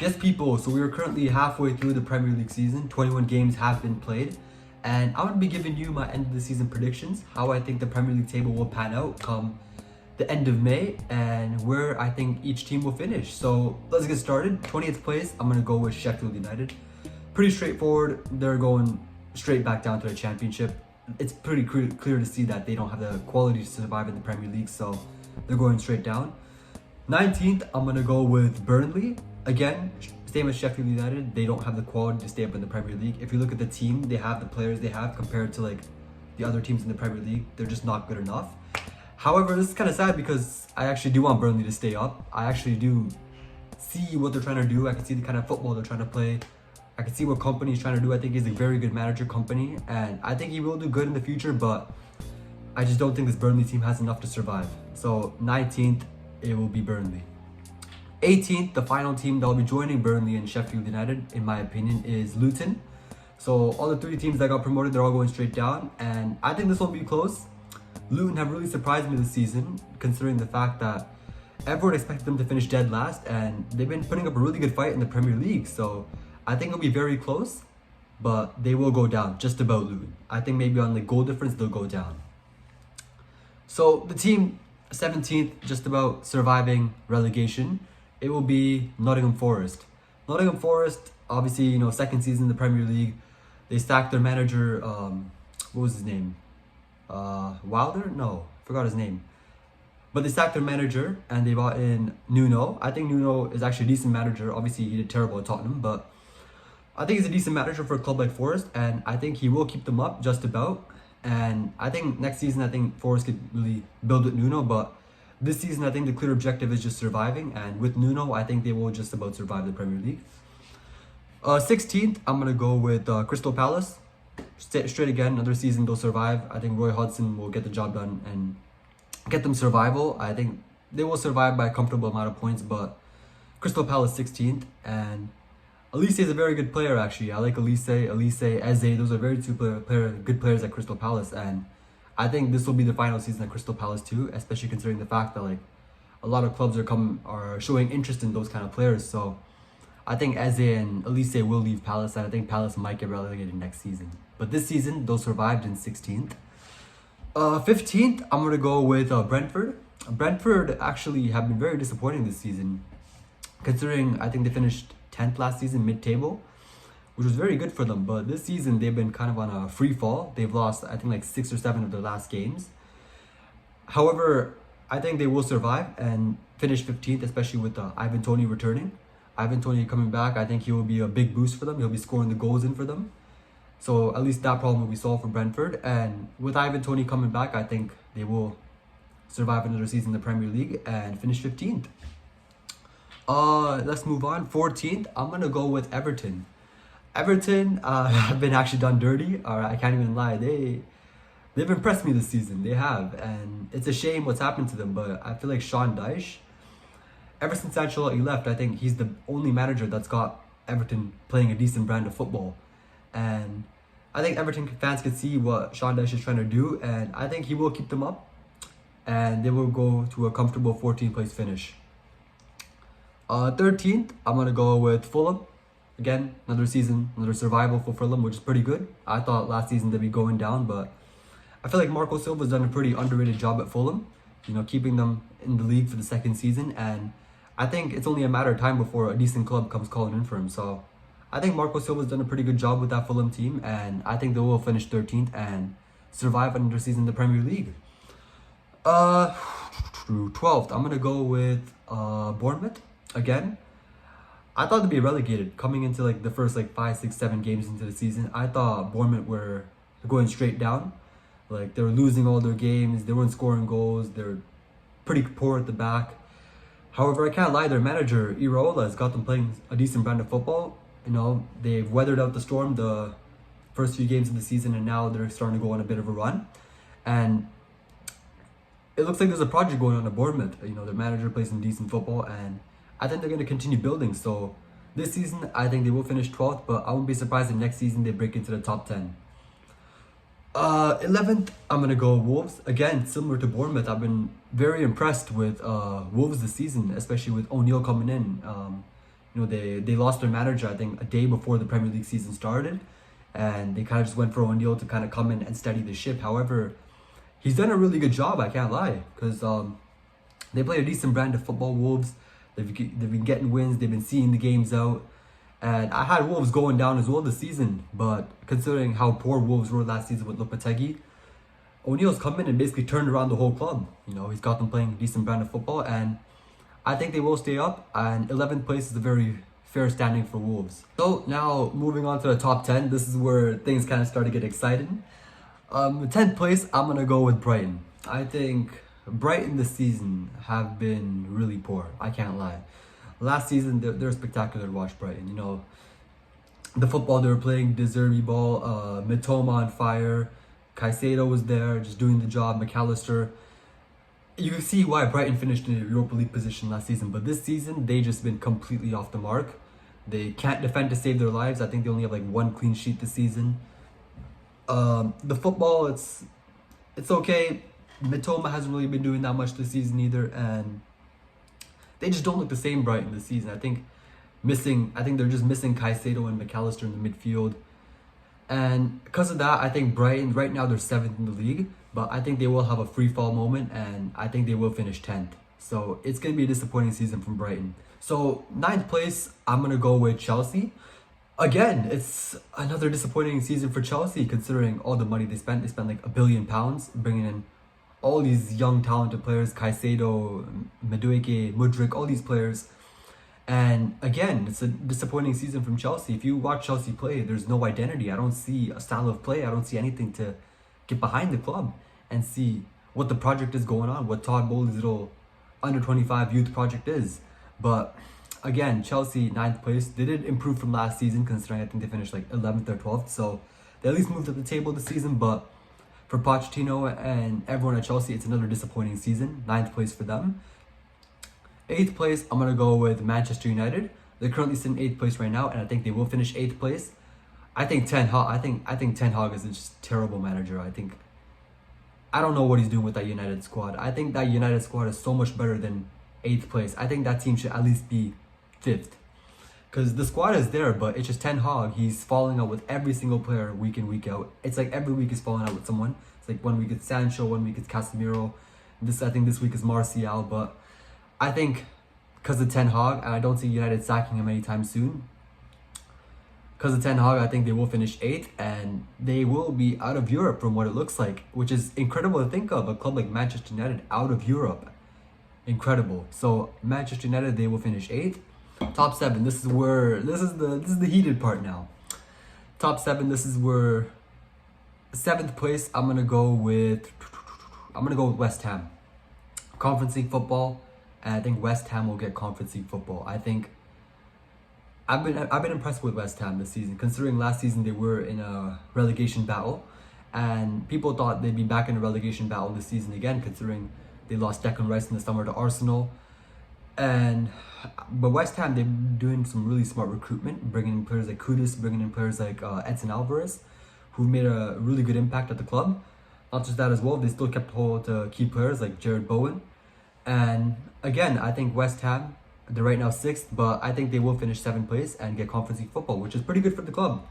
Yes, people, so we are currently halfway through the Premier League season. 21 games have been played. And I'm going to be giving you my end of the season predictions, how I think the Premier League table will pan out come the end of May, and where I think each team will finish. So let's get started. 20th place, I'm going to go with Sheffield United. Pretty straightforward. They're going straight back down to the Championship. It's pretty clear to see that they don't have the quality to survive in the Premier League, so they're going straight down. 19th, I'm going to go with Burnley. Again, same as Sheffield United, they don't have the quality to stay up in the Premier League. If you look at the team, they have the players they have compared to like the other teams in the Premier League, they're just not good enough. However, this is kind of sad because I actually do want Burnley to stay up. I actually do see what they're trying to do. I can see the kind of football they're trying to play. I can see what Kompany is trying to do. I think he's a very good manager, Kompany, and I think he will do good in the future, but I just don't think this Burnley team has enough to survive. So 19th, it will be Burnley. 18th, the final team that will be joining Burnley and Sheffield United, in my opinion, is Luton. So all the three teams that got promoted, they're all going straight down, and I think this will be close. Luton have really surprised me this season, considering the fact that everyone expected them to finish dead last, and they've been putting up a really good fight in the Premier League. So I think it'll be very close, but they will go down, just about Luton. I think maybe on the goal difference, they'll go down. So the team 17th, just about surviving relegation, it will be Nottingham Forest. Nottingham Forest, obviously, you know, second season in the Premier League. They sacked their manager, what was his name? Wilder? No, forgot his name. But they sacked their manager and they brought in Nuno. I think Nuno is actually a decent manager. Obviously, he did terrible at Tottenham, but I think he's a decent manager for a club like Forest, and I think he will keep them up just about. And I think next season, I think Forest could really build with Nuno, but this season, I think the clear objective is just surviving, and with Nuno, I think they will just about survive the Premier League. 16th, I'm going to go with Crystal Palace. Straight again, another season they'll survive. I think Roy Hodgson will get the job done and get them survival. I think they will survive by a comfortable amount of points, but Crystal Palace 16th, and Elise is a very good player actually. I like Elise, Eze, those are very good players at Crystal Palace, and I think this will be the final season at Crystal Palace too, especially considering the fact that like a lot of clubs are showing interest in those kind of players. So I think Eze and Elise will leave Palace, and I think Palace might get relegated next season. But this season, they'll survived in 16th. 15th, I'm going to go with Brentford. Brentford actually have been very disappointing this season, considering I think they finished 10th last season, mid-table, which was very good for them. But this season, they've been kind of on a free fall. They've lost, I think, like 6 or 7 of their last games. However, I think they will survive and finish 15th, especially with Ivan Toney returning. Ivan Toney coming back, I think he will be a big boost for them. He'll be scoring the goals in for them. So at least that problem will be solved for Brentford. And with Ivan Toney coming back, I think they will survive another season in the Premier League and finish 15th. Let's move on. 14th, I'm going to go with Everton. Everton have been actually done dirty, or I can't even lie. They've impressed me this season. They have, and it's a shame what's happened to them. But I feel like Sean Dyche, ever since Ancelotti left, I think he's the only manager that's got Everton playing a decent brand of football. And I think Everton fans can see what Sean Dyche is trying to do, and I think he will keep them up, and they will go to a comfortable 14th place finish. 13th, I'm going to go with Fulham. Again, another season, another survival for Fulham, which is pretty good. I thought last season they'd be going down, but I feel like Marco Silva's done a pretty underrated job at Fulham, you know, keeping them in the league for the second season, and I think it's only a matter of time before a decent club comes calling in for him. So I think Marco Silva's done a pretty good job with that Fulham team, and I think they will finish 13th and survive another season in the Premier League. 12th, I'm going to go with Bournemouth. Again, I thought they'd be relegated coming into like the first like 5, 6, 7 games into the season. I thought Bournemouth were going straight down. Like they were losing all their games. They weren't scoring goals. They're pretty poor at the back. However, I can't lie. Their manager, Iraola, has got them playing a decent brand of football. You know, they've weathered out the storm the first few games of the season, and now they're starting to go on a bit of a run. And it looks like there's a project going on at Bournemouth. You know, their manager plays some decent football, and I think they're going to continue building. So this season, I think they will finish 12th, but I won't be surprised if next season they break into the top 10. 11th, I'm going to go Wolves. Again, similar to Bournemouth, I've been very impressed with Wolves this season, especially with O'Neill coming in. they lost their manager, I think, a day before the Premier League season started, and they kind of just went for O'Neill to kind of come in and steady the ship. However, he's done a really good job, I can't lie, because they play a decent brand of football, Wolves. They've been getting wins, they've been seeing the games out, and I had Wolves going down as well this season, but considering how poor Wolves were last season with Lopetegui, O'Neill's come in and basically turned around the whole club. He's got them playing a decent brand of football, and I think they will stay up, and 11th place is a very fair standing for Wolves. So now moving on to the top 10, this is where things kind of start to get exciting. 10th place, I'm going to go with Brighton. I think Brighton this season have been really poor, I can't lie. Last season, they're spectacular to watch, Brighton. The football they were playing, De Zerbi ball, Mitoma on fire, Caicedo was there, just doing the job, McAllister. You can see why Brighton finished in a Europa League position last season, but this season, they just been completely off the mark. They can't defend to save their lives. I think they only have like 1 clean sheet this season. The football, it's okay. Mitoma hasn't really been doing that much this season either, and they just don't look the same Brighton this season. I think they're just missing Caicedo and McAllister in the midfield. And because of that, I think Brighton, right now they're 7th in the league, but I think they will have a free fall moment, and I think they will finish 10th. So it's going to be a disappointing season from Brighton. So 9th place, I'm going to go with Chelsea. Again, it's another disappointing season for Chelsea considering all the money they spent. They spent like £1 billion bringing in all these young talented players, Caicedo, Madueke, Mudryk, all these players. And again, it's a disappointing season from Chelsea. If you watch Chelsea play, there's no identity. I don't see a style of play. I don't see anything to get behind the club and see what the project is going on, what Todd Bowley's little under-25 youth project is. But again, Chelsea, 9th place. They did improve from last season, considering I think they finished like 11th or 12th. So they at least moved up the table this season. But for Pochettino and everyone at Chelsea, it's another disappointing season. 9th place for them. 8th place, I'm going to go with Manchester United. They're currently sitting 8th place right now, and I think they will finish 8th place. I think Ten Hag is a just terrible manager. I don't know what he's doing with that United squad. I think that United squad is so much better than 8th place. I think that team should at least be 5th. Because the squad is there, but it's just Ten Hag. He's falling out with every single player week in, week out. It's like every week he's falling out with someone. It's like 1 week it's Sancho, 1 week it's Casemiro. I think this week is Martial, but I think because of Ten Hag, and I don't see United sacking him anytime soon. Because of Ten Hag, I think they will finish 8th, and they will be out of Europe from what it looks like, which is incredible to think of. A club like Manchester United out of Europe. Incredible. So Manchester United, they will finish 8th. Top 7, this is the heated part now. Top 7, this is where 7th place, I'm gonna go with West Ham. Conference League football. And I think West Ham will get Conference League football. I think I've been impressed with West Ham this season, considering last season they were in a relegation battle, and people thought they'd be back in a relegation battle this season again, considering they lost Declan Rice in the summer to Arsenal. But West Ham, they're doing some really smart recruitment, bringing in players like Kudus, bringing in players like Edson Alvarez, who've made a really good impact at the club. Not just that as well, they still kept hold to key players like Jared Bowen. And again, I think West Ham, they're right now 6th, but I think they will finish 7th place and get Conference League football, which is pretty good for the club.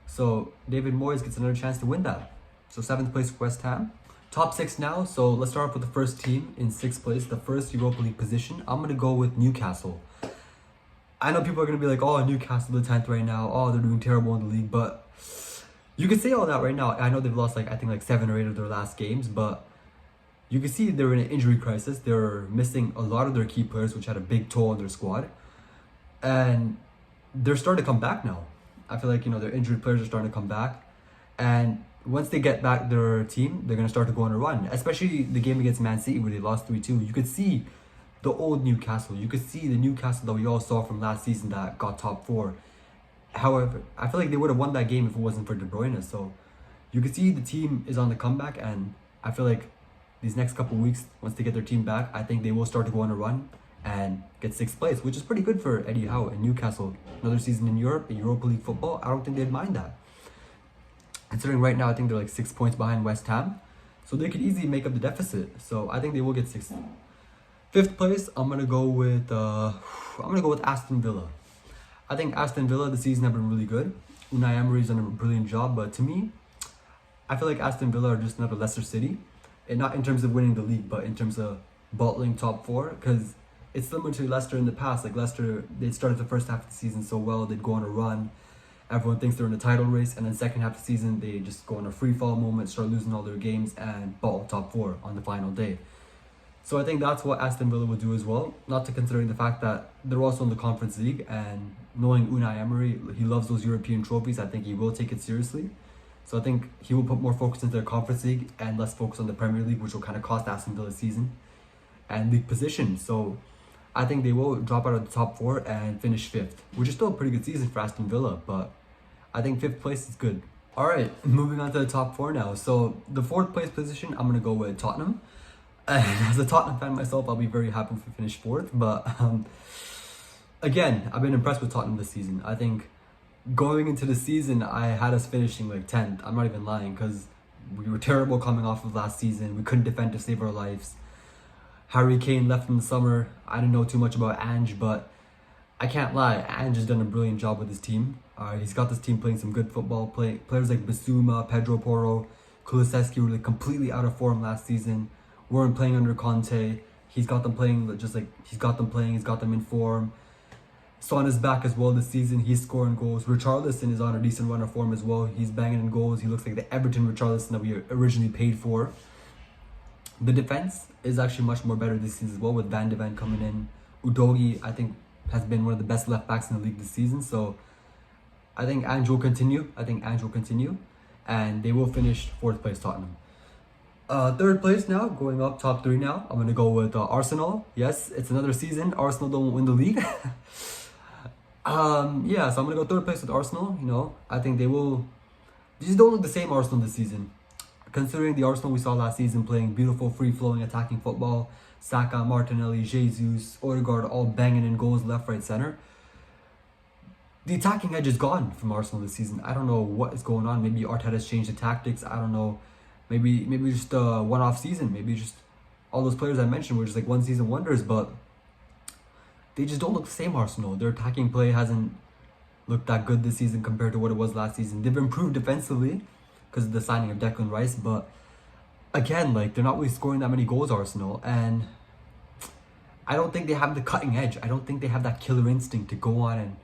So David Moyes gets another chance to win that. So 7th place for West Ham. Top 6 now, so let's start off with the first team in 6th place, the first Europa League position. I'm going to go with Newcastle. I know people are going to be like, oh, Newcastle, the 10th right now. Oh, they're doing terrible in the league, but you can say all that right now. I know they've lost I think 7 or 8 of their last games, but you can see they're in an injury crisis. They're missing a lot of their key players, which had a big toll on their squad. And they're starting to come back now. I feel like, their injured players are starting to come back. And once they get back their team, they're going to start to go on a run. Especially the game against Man City where they lost 3-2. You could see the old Newcastle. You could see the Newcastle that we all saw from last season that got top 4. However, I feel like they would have won that game if it wasn't for De Bruyne. So you could see the team is on the comeback, and I feel like these next couple of weeks, once they get their team back, I think they will start to go on a run and get 6th place, which is pretty good for Eddie Howe and Newcastle. Another season in Europe, in Europa League football, I don't think they'd mind that. Considering right now, I think they're like 6 points behind West Ham, so they could easily make up the deficit. So I think they will get 6th. 5th place, I'm gonna go with Aston Villa. I think Aston Villa this season have been really good. Unai Emery's done a brilliant job, but to me, I feel like Aston Villa are just another Leicester City, and not in terms of winning the league, but in terms of bottling top four. Because it's similar to Leicester in the past. Like Leicester, they started the first half of the season so well, they'd go on a run. Everyone thinks they're in the title race, and then second half of the season, they just go on a free fall moment, start losing all their games, and bottle top four on the final day. So I think that's what Aston Villa will do as well. Not to considering the fact that they're also in the Conference League, and knowing Unai Emery, he loves those European trophies. I think he will take it seriously. So I think he will put more focus into the Conference League and less focus on the Premier League, which will kind of cost Aston Villa's season and league position. So I think they will drop out of the top four and finish fifth, which is still a pretty good season for Aston Villa, but I think fifth place is good. All right, moving on to the top four now. So the fourth place position, I'm going to go with Tottenham. And as a Tottenham fan myself, I'll be very happy if we finish fourth. But again, I've been impressed with Tottenham this season. I think going into the season, I had us finishing like 10th. I'm not even lying, because we were terrible coming off of last season. We couldn't defend to save our lives. Harry Kane left in the summer. I didn't know too much about Ange, but I can't lie. Ange has done a brilliant job with his team. He's got this team playing some good football. Players like Bissouma, Pedro Porro, Kulusevski were like completely out of form last season. Weren't playing under Conte. He's got them playing he's got them in form. Son is back as well this season. He's scoring goals. Richarlison is on a decent run of form as well. He's banging in goals. He looks like the Everton Richarlison that we originally paid for. The defense is actually much more better this season as well, with Van de Ven coming in. Udogie, I think, has been one of the best left backs in the league this season. So I think Ange will continue. And they will finish fourth place, Tottenham. Third place now, going up top three now. I'm going to go with Arsenal. Yes, it's another season. Arsenal don't win the league. Yeah, so I'm going to go third place with Arsenal. You know, I think they just don't look the same Arsenal this season. Considering the Arsenal we saw last season playing beautiful, free-flowing, attacking football. Saka, Martinelli, Jesus, Odegaard all banging in goals left, right, center. The attacking edge is gone from Arsenal this season. I don't know what is going on. Maybe Arteta's changed the tactics. I don't know. Maybe just a one-off season. Maybe just all those players I mentioned were just like one-season wonders, but they just don't look the same, Arsenal. Their attacking play hasn't looked that good this season compared to what it was last season. They've improved defensively because of the signing of Declan Rice, but again, like, they're not really scoring that many goals, Arsenal, and I don't think they have the cutting edge. I don't think they have that killer instinct to go on and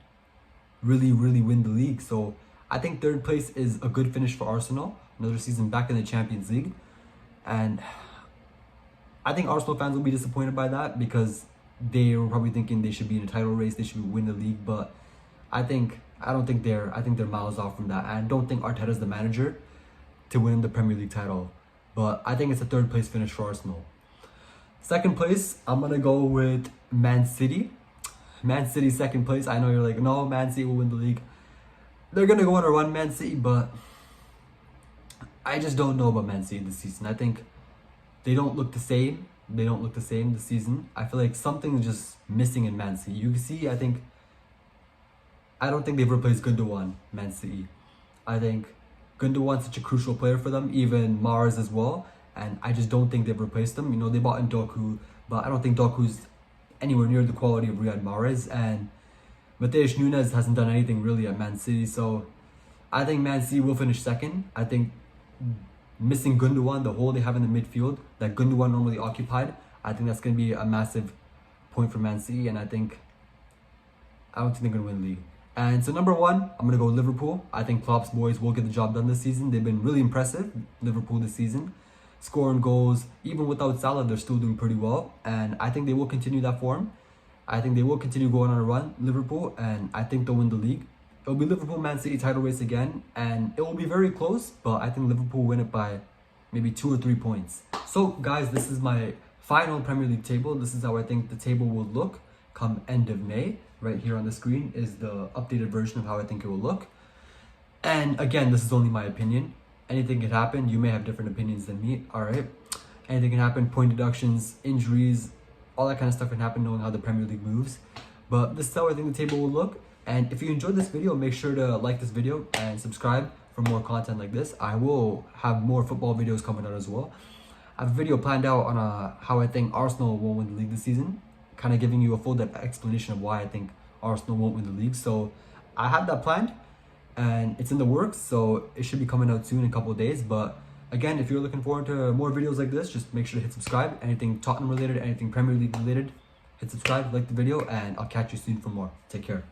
really, really win the league. So I think third place is a good finish for Arsenal. Another season back in the Champions League. And I think Arsenal fans will be disappointed by that, because they were probably thinking they should be in a title race, they should win the league, but I think they're miles off from that. And I don't think Arteta's the manager to win the Premier League title. But I think it's a third place finish for Arsenal. Second place, I'm going to go with Man City. Man City second place. I know you're like, no, Man City will win the league. They're going to go on a run, Man City, but I just don't know about Man City this season. I think they don't look the same. This season. I feel like something's just missing in Man City. You can see, I don't think they've replaced Gundogan, Man City. I think Gundogan's such a crucial player for them, even Mars as well. And I just don't think they've replaced them. You know, they bought in Doku, but I don't think Doku's anywhere near the quality of Riyad Mahrez. And Matheus Nunes hasn't done anything really at Man City. So I think Man City will finish second. I think missing Gundogan, the hole they have in the midfield that Gundogan normally occupied, I think that's going to be a massive point for Man City. And I don't think they're going to win the league. And so number one, I'm going to go Liverpool. I think Klopp's boys will get the job done this season. They've been really impressive, Liverpool, this season. Scoring goals, even without Salah, they're still doing pretty well. And I think they will continue that form. I think they will continue going on a run, Liverpool, and I think they'll win the league. It'll be Liverpool, Man City title race again, and it will be very close, but I think Liverpool will win it by maybe 2 or 3 points. So guys, this is my final Premier League table. This is how I think the table will look come end of May. Right here on the screen is the updated version of how I think it will look. And again, this is only my opinion. Anything can happen. You may have different opinions than me. All right. Anything can happen. Point deductions, injuries, all that kind of stuff can happen knowing how the Premier League moves. But this is how I think the table will look. And if you enjoyed this video, make sure to like this video and subscribe for more content like this. I will have more football videos coming out as well. I have a video planned out on how I think Arsenal will win the league this season, kind of giving you a full-depth explanation of why I think Arsenal won't win the league. So I had that planned and it's in the works, so it should be coming out soon in a couple of days. But again, if you're looking forward to more videos like this, just make sure to hit subscribe. Anything Tottenham related, anything Premier League related, hit subscribe, like the video, and I'll catch you soon for more. Take care.